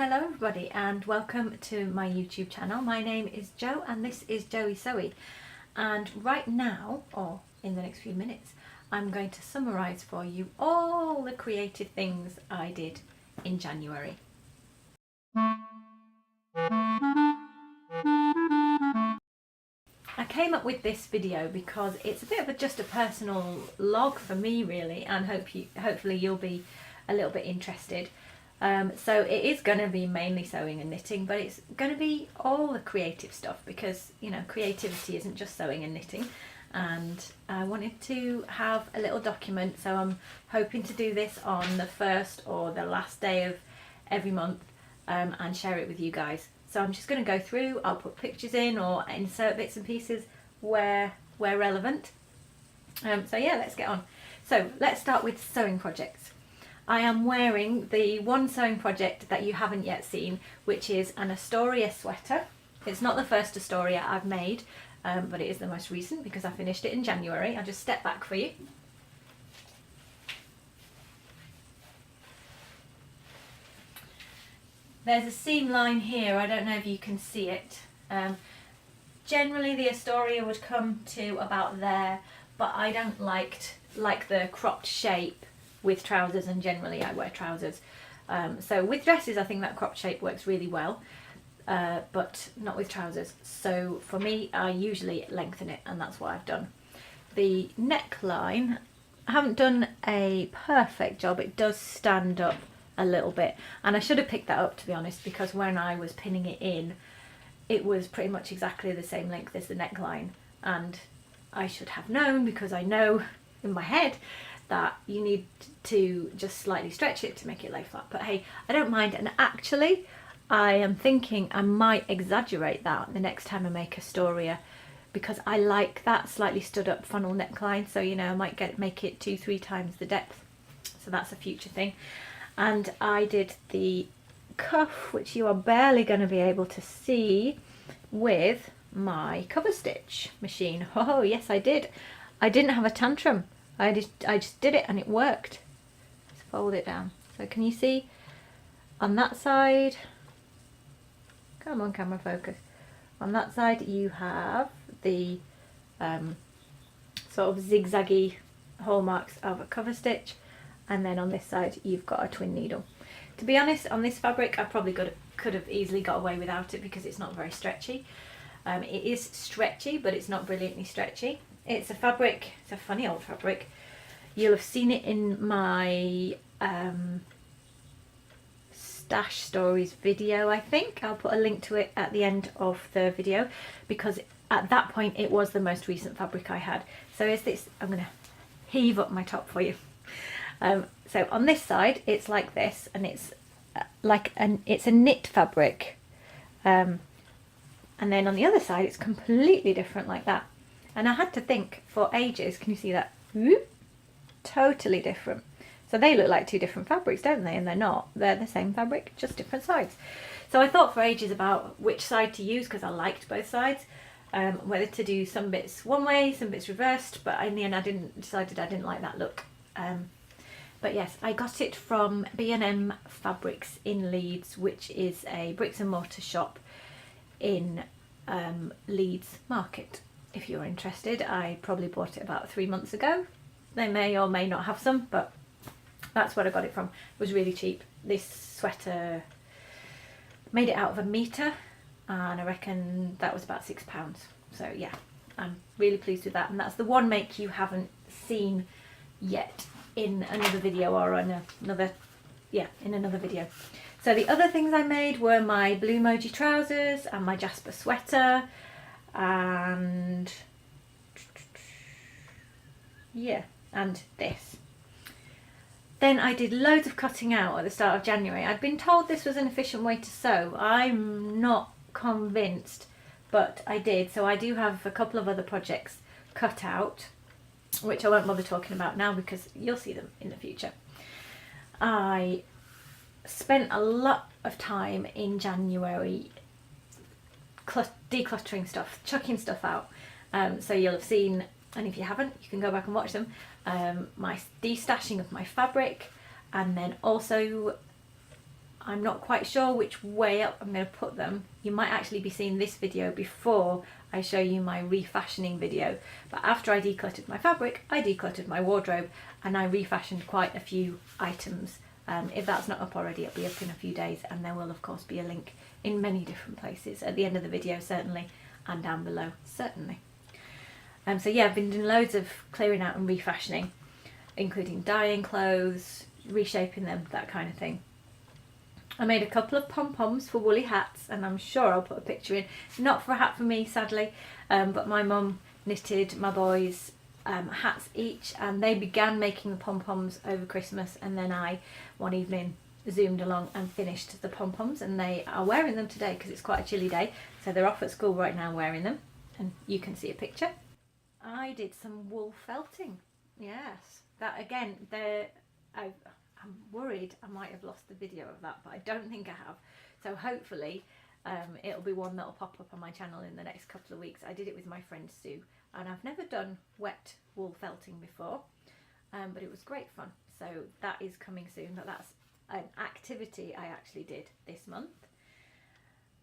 hello everybody and welcome to my YouTube channel. My name is Jo and this is Joey Sewy, and right now, or in the next few minutes, I'm going to summarise for you all the creative things I did in January. I came up with this video because it's a bit of just a personal log for me really, and hopefully you'll be a little bit interested. So it is going to be mainly sewing and knitting, but it's going to be all the creative stuff because, you know, creativity isn't just sewing and knitting, and I wanted to have a little document, so I'm hoping to do this on the first or the last day of every month and share it with you guys. So I'm just going to go through, I'll put pictures in or insert bits and pieces where relevant. So yeah, let's get on. So let's start with sewing projects. I am wearing the one sewing project that you haven't yet seen, which is an Astoria sweater. It's not the first Astoria I've made, but it is the most recent because I finished it in January. I'll just step back for you. There's a seam line here, I don't know if you can see it. Generally the Astoria would come to about there, but I don't like the cropped shape with trousers, and generally I wear trousers. So with dresses I think that cropped shape works really well, but not with trousers. So for me I usually lengthen it, and that's what I've done. The neckline, I haven't done a perfect job. It does stand up a little bit, and I should have picked that up to be honest, because when I was pinning it in it was pretty much exactly the same length as the neckline, and I should have known because I know in my head that you need to just slightly stretch it to make it lay flat. But hey, I don't mind, and actually I am thinking I might exaggerate that the next time I make Astoria, because I like that slightly stood up funnel neckline, so you know, I might make it 2-3 times the depth. So that's a future thing. And I did the cuff, which you are barely going to be able to see, with my cover stitch machine. Oh yes, I did. I didn't have a tantrum. I just did it and it worked. Let's fold it down. So can you see on that side? Come on, camera focus. On that side you have the sort of zigzaggy hallmarks of a cover stitch, and then on this side you've got a twin needle. To be honest, on this fabric I probably could have easily got away without it because it's not very stretchy. It is stretchy, but it's not brilliantly stretchy. It's a fabric, it's a funny old fabric. You'll have seen it in my stash stories video, I think. I'll put a link to it at the end of the video, because at that point it was the most recent fabric I had. So is this, I'm going to heave up my top for you. So on this side it's like this, and it's it's a knit fabric, and then on the other side it's completely different like that. And I had to think for ages, can you see that? Whoop, totally different. So they look like two different fabrics, don't they? And they're not. They're the same fabric, just different sides. So I thought for ages about which side to use, because I liked both sides. Whether to do some bits one way, some bits reversed, but in the end I decided I didn't like that look. But yes, I got it from B&M Fabrics in Leeds, which is a bricks and mortar shop in Leeds Market. If you're interested, I probably bought it about 3 months ago. They may or may not have some, but that's where I got it from. It was really cheap. This sweater made it out of a metre, and I reckon that was about £6. So yeah, I'm really pleased with that. And that's the one make you haven't seen yet in another video, or in another video. So the other things I made were my blue emoji trousers and my Jasper sweater, and yeah, and this. Then I did loads of cutting out at the start of January. I'd been told this was an efficient way to sew. I'm not convinced, but I did. So I do have a couple of other projects cut out, which I won't bother talking about now because you'll see them in the future. I spent a lot of time in January decluttering stuff, chucking stuff out. So you'll have seen, and if you haven't, you can go back and watch them, my destashing of my fabric, and then also I'm not quite sure which way up I'm going to put them. You might actually be seeing this video before I show you my refashioning video. But after I decluttered my fabric, I decluttered my wardrobe and I refashioned quite a few items. If that's not up already, it'll be up in a few days, and there will of course be a link in many different places at the end of the video certainly, and down below certainly. So yeah, I've been doing loads of clearing out and refashioning, including dyeing clothes, reshaping them, that kind of thing. I made a couple of pom-poms for woolly hats, and I'm sure I'll put a picture in. Not for a hat for me, sadly, but my mum knitted my boys hats each, and they began making the pom-poms over Christmas, and then I, one evening, zoomed along and finished the pom-poms, and they are wearing them today because it's quite a chilly day, so they're off at school right now wearing them, and you can see a picture. I did some wool felting, yes. That again, I'm worried I might have lost the video of that, but I don't think I have. So hopefully it'll be one that'll pop up on my channel in the next couple of weeks. I did it with my friend Sue, and I've never done wet wool felting before, but it was great fun. So that is coming soon, but that's an activity I actually did this month.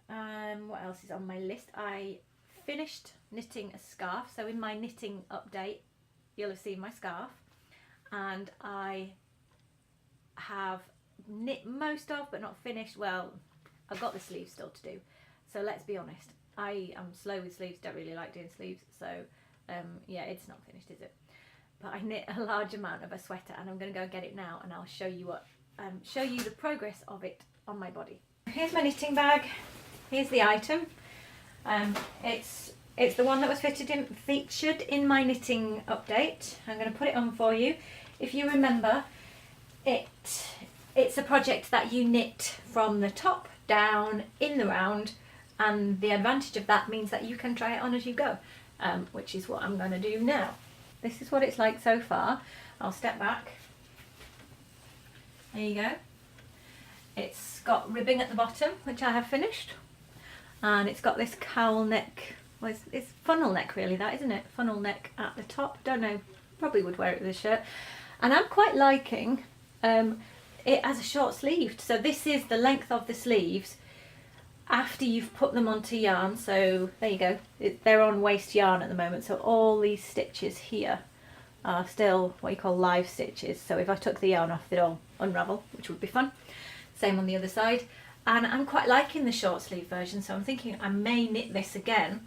What else is on my list? I finished knitting a scarf. So in my knitting update, you'll have seen my scarf, and I have knit most of, but not finished. Well, I've got the sleeves still to do, so let's be honest, I am slow with sleeves, don't really like doing sleeves, so yeah, it's not finished, is it? But I knit a large amount of a sweater, and I'm going to go get it now, and I'll show you what show you the progress of it on my body. Here's my knitting bag. Here's the item. It's the one that was featured in my knitting update. I'm going to put it on for you. If you remember, it's a project that you knit from the top down in the round, and the advantage of that means that you can try it on as you go, which is what I'm going to do now. This is what it's like so far. I'll step back. There you go. It's got ribbing at the bottom, which I have finished, and it's got this cowl neck. Well, it's funnel neck really, that, isn't it? Funnel neck at the top. Don't know, probably would wear it with a shirt. And I'm quite liking it as a short sleeved. So this is the length of the sleeves after you've put them onto yarn. So there you go. They're on waste yarn at the moment. So all these stitches here are still what you call live stitches. So if I took the yarn off, they'd all unravel, which would be fun. Same on the other side. And I'm quite liking the short sleeve version. So I'm thinking I may knit this again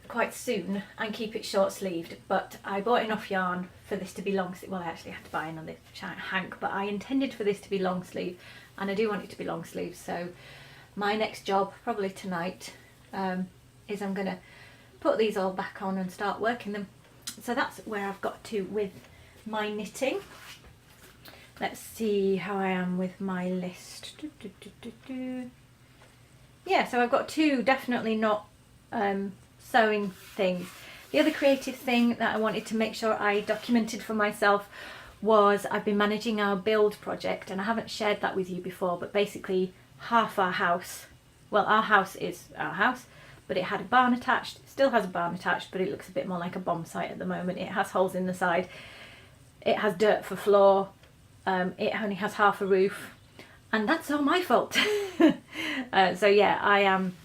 quite soon and keep it short sleeved, but I bought enough yarn for this to be long sleeve. Well, I actually had to buy another hank, but I intended for this to be long sleeve, and I do want it to be long sleeve. So my next job, probably tonight, is I'm going to put these all back on and start working them. So that's where I've got to with my knitting. Let's see how I am with my list. Yeah, so I've got two definitely not sewing things. The other creative thing that I wanted to make sure I documented for myself was I've been managing our build project, and I haven't shared that with you before, but basically half our house, well, our house is our house, but it had a barn attached. It still has a barn attached, but it looks a bit more like a bomb site at the moment. It has holes in the side, it has dirt for floor, it only has half a roof, and that's all my fault. So yeah, I am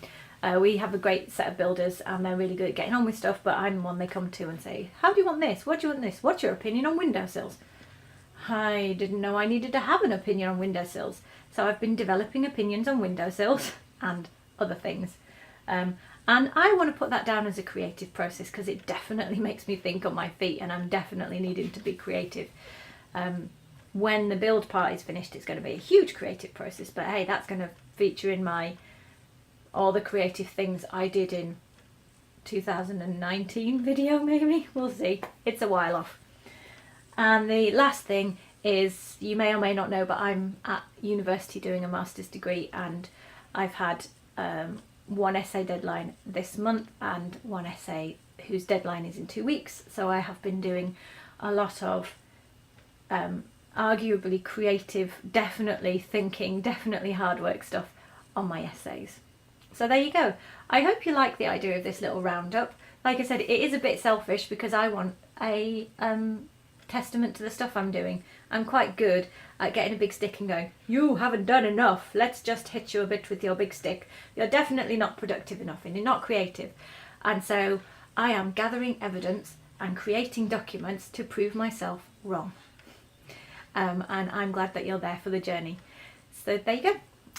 we have a great set of builders, and they're really good at getting on with stuff, but I'm the one they come to and say, how do you want this? What do you want this? What's your opinion on windowsills? I didn't know I needed to have an opinion on windowsills, so I've been developing opinions on windowsills and other things. And I want to put that down as a creative process, because it definitely makes me think on my feet, and I'm definitely needing to be creative. When the build part is finished, it's going to be a huge creative process, but hey, that's going to feature in my all the creative things I did in 2019 video, maybe. We'll see. It's a while off. And the last thing is, you may or may not know, but I'm at university doing a master's degree, and I've had one essay deadline this month and one essay whose deadline is in 2 weeks. So I have been doing a lot of arguably creative, definitely thinking, definitely hard work stuff on my essays. So there you go. I hope you like the idea of this little roundup. Like I said, it is a bit selfish because I want a testament to the stuff I'm doing. I'm quite good at getting a big stick and going, you haven't done enough, let's just hit you a bit with your big stick. You're definitely not productive enough and you're not creative. And so I am gathering evidence and creating documents to prove myself wrong. And I'm glad that you're there for the journey. So there you go.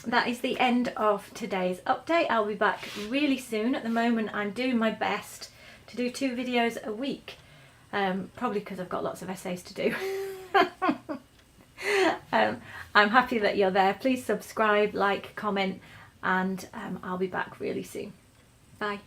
That is the end of today's update. I'll be back really soon. At the moment I'm doing my best to do 2 videos a week, probably because I've got lots of essays to do. I'm happy that you're there. Please subscribe, like, comment, and I'll be back really soon. Bye.